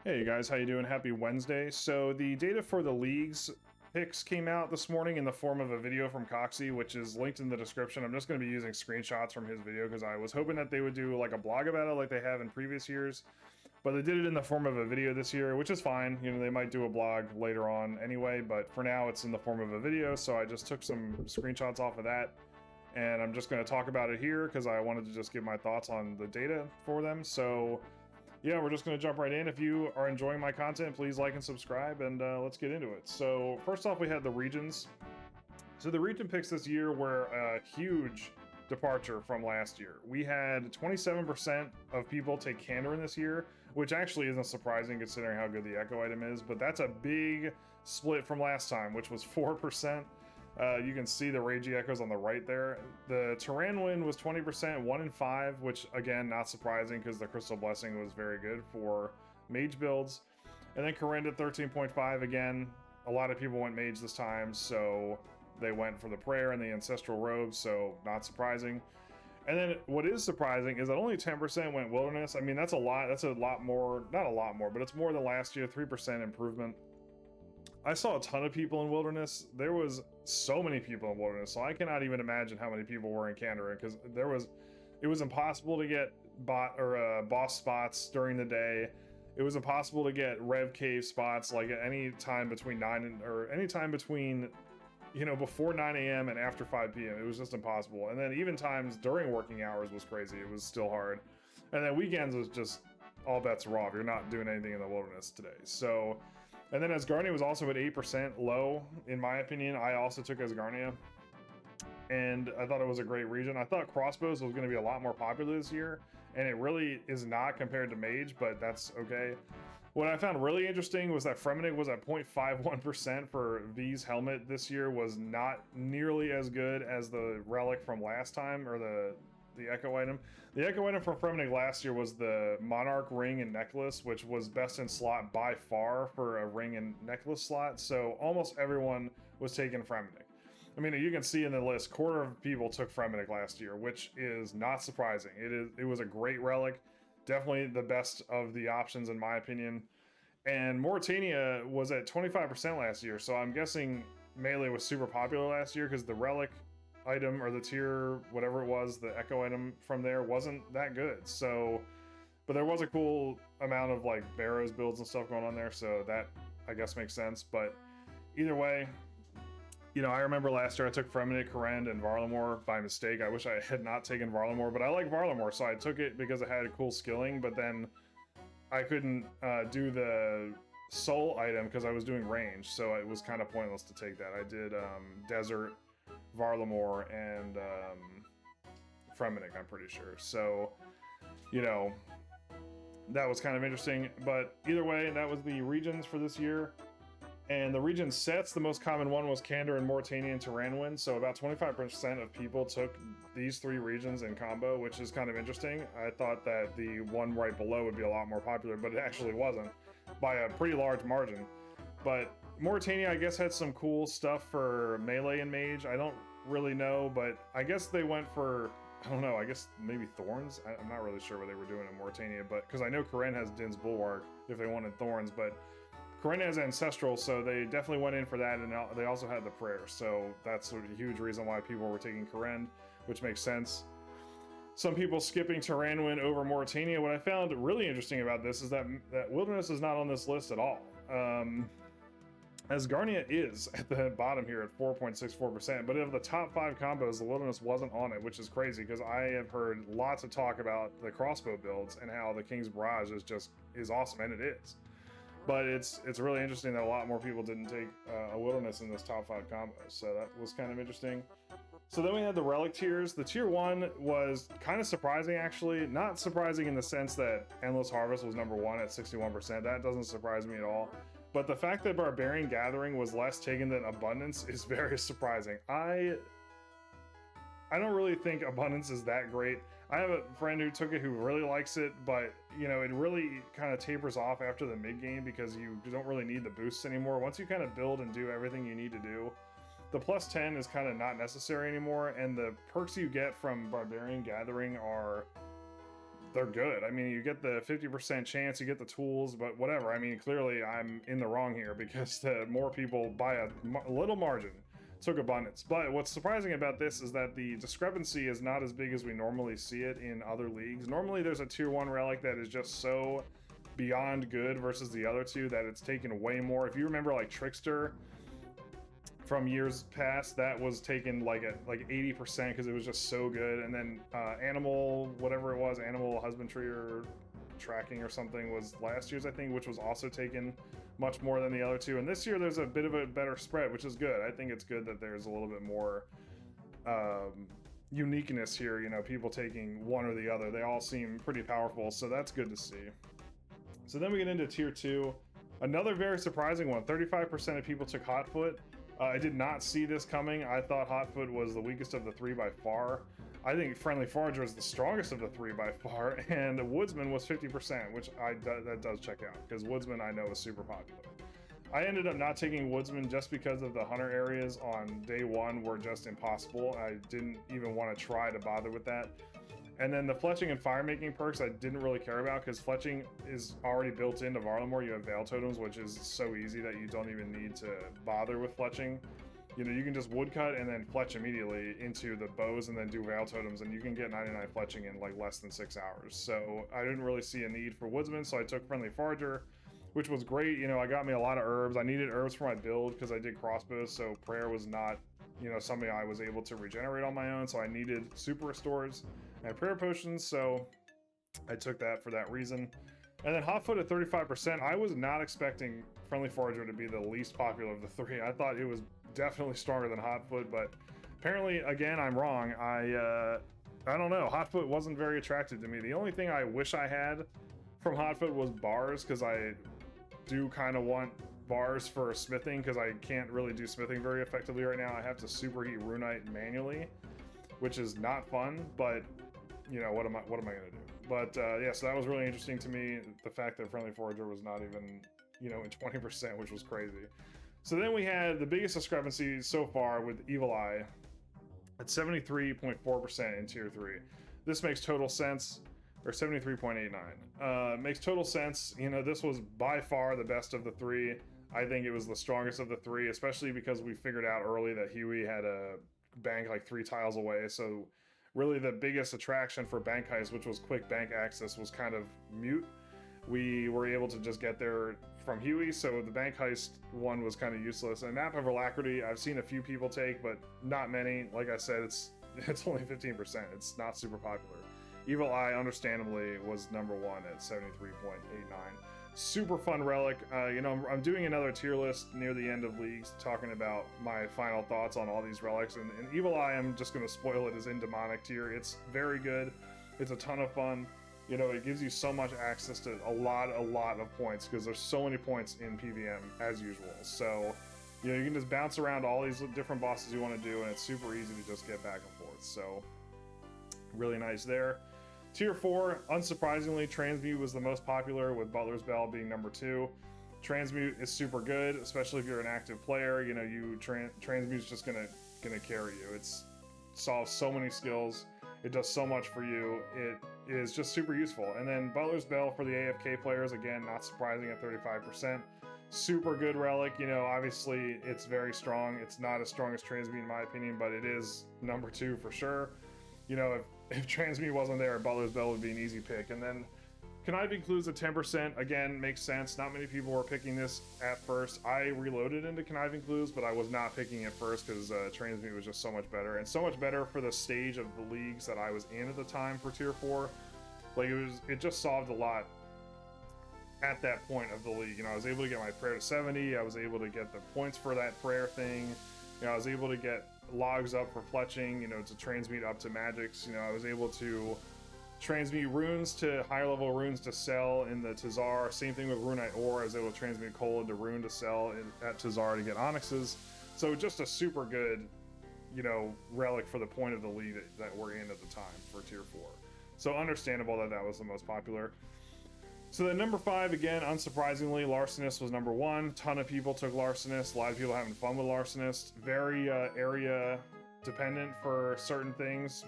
Hey you guys, how you doing? Happy Wednesday. So the data for the leagues picks came out this morning in the form of a video from Coxie, which is linked in the description. I'm just going to be using screenshots from his video because I was hoping that they would do like a blog about it like they have in previous years. But they did it in the form of a video this year, which is fine. You know, they might do a blog later on anyway, but for now it's in the form of a video. So I just took some screenshots off of that and I'm just going to talk about it here because I wanted to just give my thoughts on the data for them. So yeah, we're just going to jump right in. If you are enjoying my content, please like and subscribe, and let's get into it. So first off, we had the regions. So the region picks this year were a huge departure from last year. We had 27% of people take Kandarin this year, which actually isn't surprising considering how good the Echo item is, but that's a big split from last time, which was 4%. You can see the Ragey Echoes on the right there. The Tyranwin was 20%, 1 in 5, which again, not surprising because the Crystal Blessing was very good for mage builds. And then Karen at 13.5 again. A lot of people went mage this time, so they went for the prayer and the ancestral robes, so not surprising. And then what is surprising is that only 10% went wilderness. I mean, that's a lot. That's a lot more, not a lot more, but it's more than last year, 3% improvement. I saw a ton of people in wilderness. There was so many people in wilderness, so I cannot even imagine how many people were in Kandarin because it was impossible to get boss spots during the day. It was impossible to get Rev Cave spots like at any time between any time between, you know, before 9 a.m. and after 5 p.m. It was just impossible. And then even times during working hours was crazy. It was still hard. And then weekends was just all bets are off. You're not doing anything in the wilderness today. So. And then Asgarnia was also at 8% low, in my opinion. I also took Asgarnia, and I thought it was a great region. I thought Crossbows was going to be a lot more popular this year, and it really is not compared to Mage, but that's okay. What I found really interesting was that Fremennik was at 0.51% for V's helmet this year, was not nearly as good as the Relic from last time, or the Echo item. The Echo item from Fremennik last year was the Monarch ring and necklace, which was best in slot by far for a ring and necklace slot. So almost everyone was taking Fremennik. I mean, you can see in the list, quarter of people took Fremennik last year, which is not surprising. It was a great relic, definitely the best of the options in my opinion. And Mauritania was at 25% last year, so I'm guessing melee was super popular last year because the relic item or the tier whatever it was, the Echo item from there wasn't that good. So but there was a cool amount of like Barrows builds and stuff going on there, so that I guess makes sense. But either way, you know, I remember last year I took Fremennik, Karen, and Varlamore by mistake. I wish I had not taken Varlamore, but I like Varlamore, so I took it because it had cool skilling, but then I couldn't do the soul item because I was doing range, so it was kind of pointless to take that. I did Desert, Varlamore, and Fremennik, I'm pretty sure. So, you know, that was kind of interesting. But either way, that was the regions for this year. And the region sets, the most common one was Kandar and Mauritania and Tyranwin. So about 25% of people took these three regions in combo, which is kind of interesting. I thought that the one right below would be a lot more popular, but it actually wasn't by a pretty large margin. But Mauritania, I guess, had some cool stuff for melee and mage. I don't really know, but I guess they went for, I don't know, I guess maybe Thorns? I'm not really sure what they were doing in Mauritania, but because I know Karen has Din's Bulwark if they wanted Thorns, but Karen has Ancestral, so they definitely went in for that, and they also had the prayer, so that's a huge reason why people were taking Karen, which makes sense. Some people skipping Tyranwin over Mauritania. What I found really interesting about this is that Wilderness is not on this list at all. Asgarnia is at the bottom here at 4.64%, but of the top 5 combos, the Wilderness wasn't on it, which is crazy because I have heard lots of talk about the crossbow builds and how the King's Barrage is awesome, and it is. But it's really interesting that a lot more people didn't take a Wilderness in this top 5 combo, so that was kind of interesting. So then we had the Relic tiers. The tier 1 was kind of surprising, actually. Not surprising in the sense that Endless Harvest was number 1 at 61%. That doesn't surprise me at all. But the fact that Barbarian Gathering was less taken than Abundance is very surprising. I don't really think Abundance is that great. I have a friend who took it who really likes it, but you know, it really kind of tapers off after the mid game because you don't really need the boosts anymore. Once you kind of build and do everything you need to do, the plus 10 is kind of not necessary anymore, and the perks you get from Barbarian Gathering are they're good. I mean, you get the 50% chance, you get the tools, but whatever. I mean, clearly I'm in the wrong here because the more people by a little margin took abundance. But what's surprising about this is that the discrepancy is not as big as we normally see it in other leagues. Normally there's a tier 1 relic that is just so beyond good versus the other two that it's taken way more. If you remember like Trickster from years past, that was taken like at like 80% because it was just so good. And then animal, whatever it was, animal husbandry or tracking or something was last year's, I think, which was also taken much more than the other two. And this year there's a bit of a better spread, which is good. I think it's good that there's a little bit more uniqueness here, you know, people taking one or the other. They all seem pretty powerful, so that's good to see. So then we get into tier 2. Another very surprising one. 35% of people took Hotfoot. I did not see this coming. I thought Hotfoot was the weakest of the three by far. I think Friendly Forager is the strongest of the three by far, and Woodsman was 50%, which that does check out, because Woodsman I know is super popular. I ended up not taking Woodsman just because of the hunter areas on day one were just impossible. I didn't even want to try to bother with that. And then the fletching and fire making perks I didn't really care about because fletching is already built into Varlamore. You have Veil Totems, which is so easy that you don't even need to bother with fletching. You know, you can just woodcut and then fletch immediately into the bows and then do Veil Totems, and you can get 99 fletching in like less than 6 hours. So I didn't really see a need for Woodsman, so I took Friendly Forager, which was great. You know, I got me a lot of herbs. I needed herbs for my build because I did crossbows, so prayer was not, you know, something I was able to regenerate on my own, so I needed super restores and prayer potions, so I took that for that reason. And then Hotfoot at 35%, I was not expecting Friendly Forager to be the least popular of the three. I thought it was definitely stronger than Hotfoot, but apparently, again, I'm wrong. I don't know. Hotfoot wasn't very attractive to me. The only thing I wish I had from Hotfoot was bars, because I do kind of want bars for smithing, because I can't really do smithing very effectively right now. I have to superheat runite manually, which is not fun, but you know, what am I gonna do? But yeah, so that was really interesting to me, the fact that Friendly Forager was not even, you know, in 20%, which was crazy. So then we had the biggest discrepancy so far with Evil Eye at 73.4% in tier 3. This makes total sense, or 73.89. Makes total sense. You know, this was by far the best of the three. I think it was the strongest of the three, especially because we figured out early that Huey had a bank like 3 tiles away. So really the biggest attraction for Bank Heist, which was quick bank access, was kind of mute. We were able to just get there from Huey, so the Bank Heist one was kind of useless. And Map of Alacrity, I've seen a few people take, but not many. Like I said, it's only 15%. It's not super popular. Evil Eye, understandably, was number 1 at 73.89. Super fun relic. You know, I'm doing another tier list near the end of leagues talking about my final thoughts on all these relics, and Evil Eye, I'm just going to spoil it, is in demonic tier. It's very good. It's a ton of fun. You know, it gives you so much access to a lot of points, because there's so many points in PVM as usual. So, you know, you can just bounce around all these different bosses you want to do, and it's super easy to just get back and forth. So, really nice there. Tier 4, unsurprisingly, Transmute was the most popular, with Butler's Bell being number 2. Transmute is super good, especially if you're an active player. You know, Transmute's just gonna carry you. It solves so many skills. It does so much for you. It is just super useful. And then Butler's Bell for the AFK players, again, not surprising at 35%. Super good relic. You know, obviously it's very strong. It's not as strong as Transmute in my opinion, but it is number 2 for sure. You know, if Transmute wasn't there, Butler's Bell would be an easy pick. And then Conniving Clues at 10%, again, makes sense. Not many people were picking this at first. I reloaded into Conniving Clues, but I was not picking it first because Transmute was just so much better. And so much better for the stage of the leagues that I was in at the time for Tier 4. Like, it just solved a lot at that point of the league. You know, I was able to get my prayer to 70. I was able to get the points for that prayer thing. You know, I was able to get logs up for fletching, you know, to transmute up to magics. You know, I was able to transmute runes to higher level runes to sell in the Tazar. Same thing with Runite Ore. I was able to transmute coal into rune to sell at Tazar to get onyxes. So just a super good, you know, relic for the point of the league that we're in at the time for tier 4. So understandable that that was the most popular. So then number 5, again, unsurprisingly, Larcenist was number 1. Ton of people took Larcenist. A lot of people having fun with Larcenist. Very area dependent for certain things.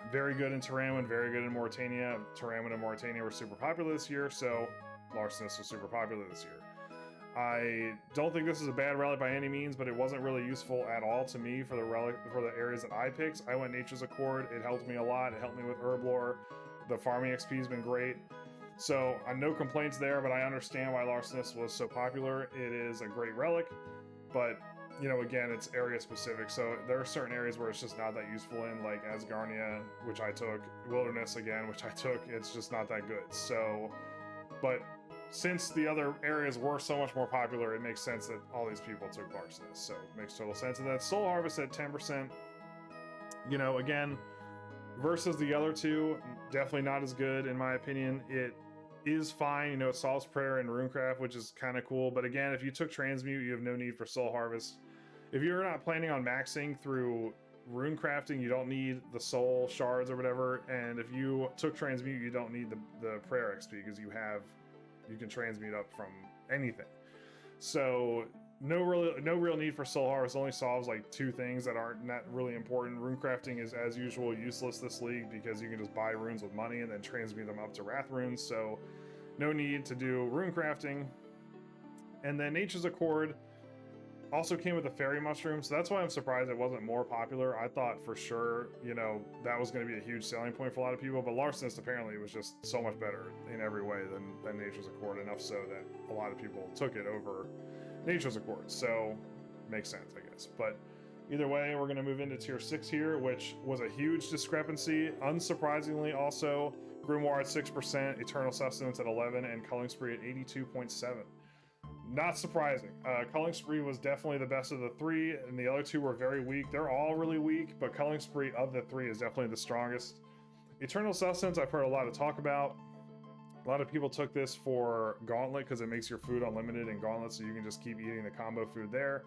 very good in Terrain, very good in Mauritania. Terrain and Mauritania were super popular this year, so Larcenist was super popular this year. I don't think this is a bad relic by any means, but it wasn't really useful at all to me for the relic for the areas that I picked. I went Nature's Accord. It helped me a lot. It helped me with herb lore. The farming XP has been great. So no complaints there, but I understand why Larcenist was so popular. It is a great relic, but you know, again, it's area specific. So there are certain areas where it's just not that useful in, like Asgarnia, which I took, Wilderness again, which I took. It's just not that good. So, but since the other areas were so much more popular, it makes sense that all these people took Larcenist. So it makes total sense. And that Soul Harvest at 10%, you know, again, versus the other two, definitely not as good in my opinion. It is fine, you know, it solves prayer and runecraft, which is kind of cool. But again, if you took transmute, you have no need for Soul Harvest. If you're not planning on maxing through runecrafting, you don't need the soul shards or whatever. And if you took transmute, you don't need the prayer XP because you can transmute up from anything. So no real need for Soul Harvest. Only solves like two things that aren't that really important. Runecrafting is, as usual, useless this league because you can just buy runes with money and then transmute them up to Wrath runes. So no need to do runecrafting. And then Nature's Accord also came with a fairy mushroom, so that's why I'm surprised it wasn't more popular. I thought for sure, you know, that was going to be a huge selling point for a lot of people, but Larcenist apparently was just so much better in every way than Nature's Accord, enough so that a lot of people took it over Nature's Accord. So makes sense, I guess. But either way, we're going to move into tier 6 here, which was a huge discrepancy. Unsurprisingly, also Grimoire at 6%, Eternal Sustenance at 11, and Culling Spree at 82.7. Not surprising. Culling Spree was definitely the best of the three, and the other two were very weak. They're all really weak, but Culling Spree of the three is definitely the strongest. Eternal Sustenance, I've heard a lot of talk about. A lot of people took this for Gauntlet because it makes your food unlimited in Gauntlet, so you can just keep eating the combo food there.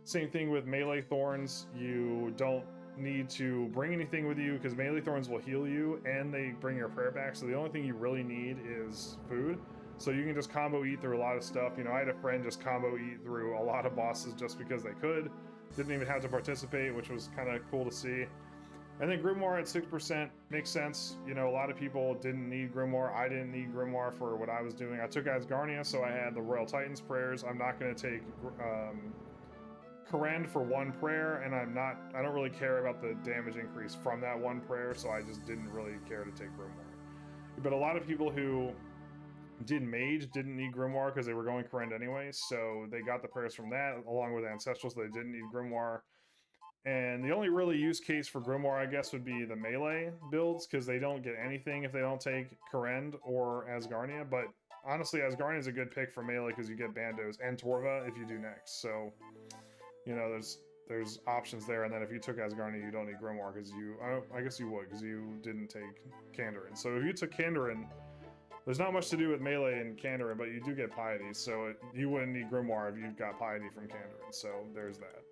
Same thing with Melee Thorns. You don't need to bring anything with you because Melee Thorns will heal you, and they bring your prayer back, so the only thing you really need is food. So you can just combo eat through a lot of stuff. You know, I had a friend just combo eat through a lot of bosses just because they could. Didn't even have to participate, which was kind of cool to see. And then Grimoire at 6% makes sense. You know, a lot of people didn't need Grimoire. I didn't need Grimoire for what I was doing. I took Asgarnia, so I had the Royal Titan's prayers. I'm not going to take Karend for one prayer, and I don't really care about the damage increase from that one prayer, so I just didn't really care to take Grimoire. But a lot of people who did Mage didn't need Grimoire because they were going Karend anyway, so they got the prayers from that along with Ancestral, so they didn't need Grimoire. And the only really use case for Grimoire, I guess, would be the melee builds, because they don't get anything if they don't take Karend or Asgarnia. But honestly, Asgarnia is a good pick for melee because you get Bandos and Torva if you do next. So, you know, there's options there. And then if you took Asgarnia, you don't need Grimoire because I guess you would because you didn't take Kandarin. So if you took Kandarin, there's not much to do with melee and Kandarin, but you do get Piety, so you wouldn't need Grimoire if you got Piety from Kandarin, so there's that.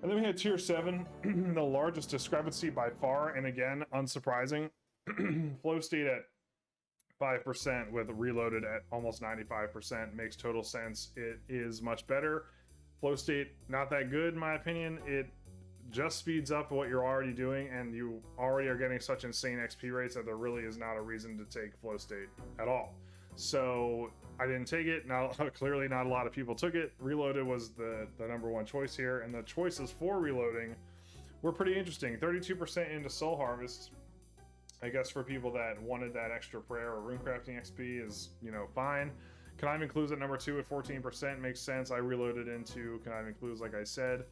And then we had tier 7, the largest discrepancy by far, and again, unsurprising. Flow state at 5% with Reloaded at almost 95% makes total sense. It is much better. Flow state, not that good in my opinion. It just speeds up what you're already doing, and you already are getting such insane XP rates that there really is not a reason to take flow state at all. So I didn't take it. Now, clearly not a lot of people took it. Reloaded was the number one choice here, and the choices for reloading were pretty interesting. 32% into Soul Harvest. I guess for people that wanted that extra prayer or runecrafting XP is, you know, fine. Conniving Clues at number 2 at 14% makes sense. I reloaded into Conniving Clues, like I said.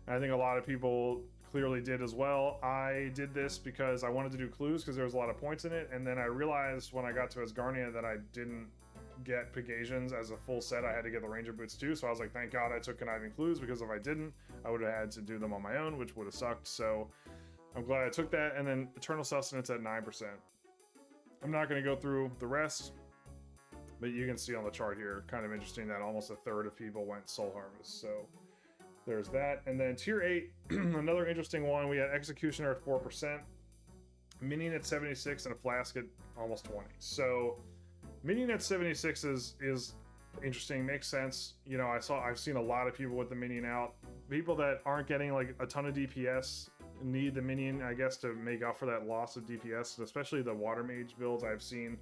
I think a lot of people clearly did as well. I did this because I wanted to do clues because there was a lot of points in it, and then I realized when I got to Asgarnia that I didn't get Pegasians as a full set. I had to get the Ranger Boots too, so I was like, thank God I took Conniving Clues, because if I didn't, I would have had to do them on my own, which would have sucked. So I'm glad I took that. And then Eternal Sustenance at 9%. I'm not going to go through the rest, but you can see on the chart here, kind of interesting that almost a third of people went Soul Harvest. So there's that. And then tier 8, another interesting one. We had Executioner at 4%, Minion at 76, and a Flask at almost 20. So Minion at 76 is interesting, makes sense. You know, I've seen a lot of people with the Minion out. People that aren't getting like a ton of DPS need the minion, I guess, to make up for that loss of DPS, especially the water mage builds I've seen.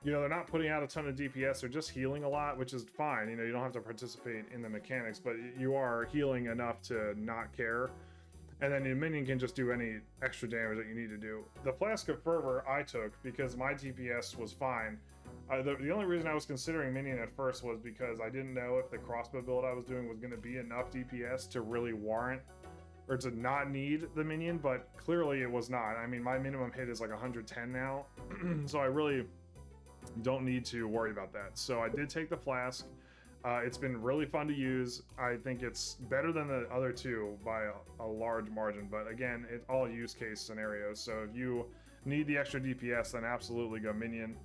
You know, they're not putting out a ton of DPS, they're just healing a lot, which is fine. You know, you don't have to participate in the mechanics, but you are healing enough to not care. And then your minion can just do any extra damage that you need to do. The Flask of Fervor I took because my DPS was fine. The only reason I was considering minion at first was because I didn't know if the crossbow build I was doing was going to be enough DPS to really warrant or to not need the minion, but clearly it was not. I mean, my minimum hit is like 110 now, so I really don't need to worry about that. So I did take the flask. It's been really fun to use. I think it's better than the other two by a large margin, but again, it's all use case scenarios. So if you need the extra DPS, then absolutely go minion.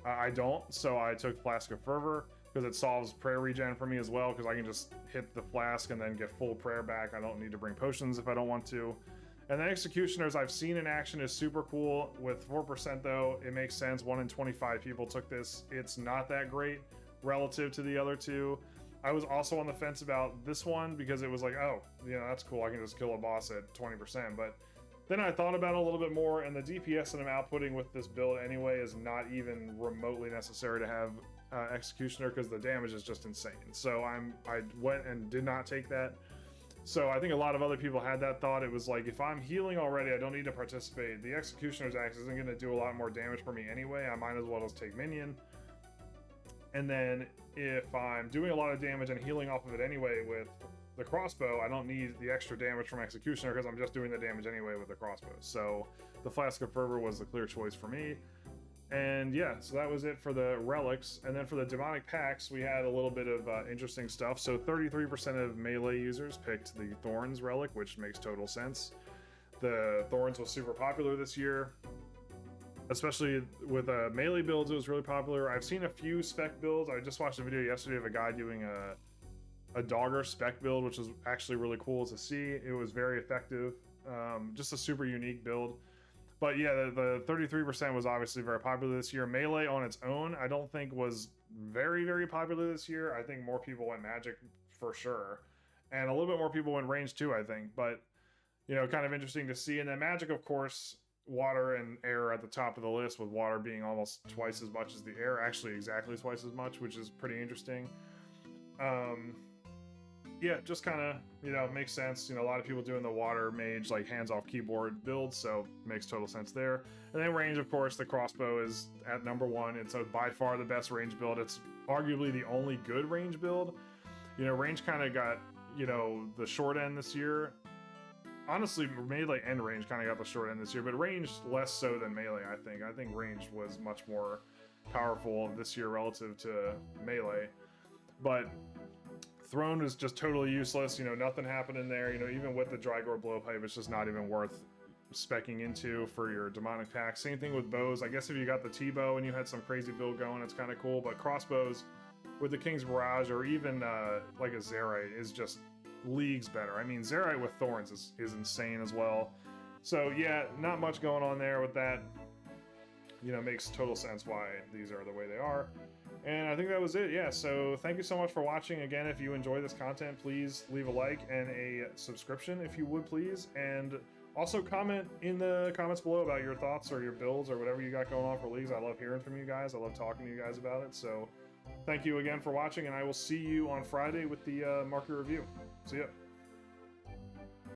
I don't, so I took Flask of Fervor because it solves prayer regen for me as well, because I can just hit the flask and then get full prayer back. I don't need to bring potions if I don't want to. And the Executioners I've seen in action is super cool. With 4% though, it makes sense. 1 in 25 people took this. It's not that great relative to the other two. I was also on the fence about this one because it was like, oh, you know, that's cool. I can just kill a boss at 20%. But then I thought about it a little bit more, and the DPS that I'm outputting with this build anyway is not even remotely necessary to have Executioner, because the damage is just insane. So I went and did not take that. So I think a lot of other people had that thought. It was like, if I'm healing already, I don't need to participate. The Executioner's Axe isn't going to do a lot more damage for me anyway. I might as well just take minion. And then if I'm doing a lot of damage and healing off of it anyway with the crossbow, I don't need the extra damage from Executioner because I'm just doing the damage anyway with the crossbow. So the Flask of Fervor was the clear choice for me. And yeah, so that was it for the relics. And then for the demonic pacts, we had a little bit of interesting stuff. So 33% of melee users picked the Thorns relic, which makes total sense. The Thorns was super popular this year, especially with melee builds. It was really popular. I've seen a few spec builds. I just watched a video yesterday of a guy doing a Dogger spec build, which was actually really cool to see. It was very effective. Just a super unique build. But yeah, the 33% was obviously very popular this year. Melee on its own, I don't think was very, very popular this year. I think more people went magic for sure. And a little bit more people went range too, I think. But, you know, kind of interesting to see. And then magic, of course, water and air at the top of the list, with water being almost twice as much as the air. Actually, exactly twice as much, which is pretty interesting. Yeah, just kind of, you know, makes sense. You know, a lot of people doing the water mage, like hands-off keyboard build, so makes total sense there. And then range, of course, the crossbow is at number 1. It's by far the best range build. It's arguably the only good range build. You know, range kind of got, you know, the short end this year. Honestly, melee and range kind of got the short end this year, but range less so than melee, I think. I think range was much more powerful this year relative to melee. But Throne is just totally useless. You know, nothing happened in there. You know, even with the Drygore blowpipe, it's just not even worth speccing into for your demonic pack. Same thing with bows. I guess if you got the T-bow and you had some crazy build going, it's kind of cool. But crossbows with the King's Barrage, or even like a Zerite, is just leagues better. I mean, Zerite with Thorns is insane as well. So yeah, not much going on there with that. You know, makes total sense why these are the way they are. And I think that was it. Yeah, so thank you so much for watching. Again, if you enjoy this content, please leave a like and a subscription if you would, please. And also comment in the comments below about your thoughts or your builds or whatever you got going on for leagues. I love hearing from you guys. I love talking to you guys about it. So thank you again for watching, and I will see you on Friday with the market review. See ya.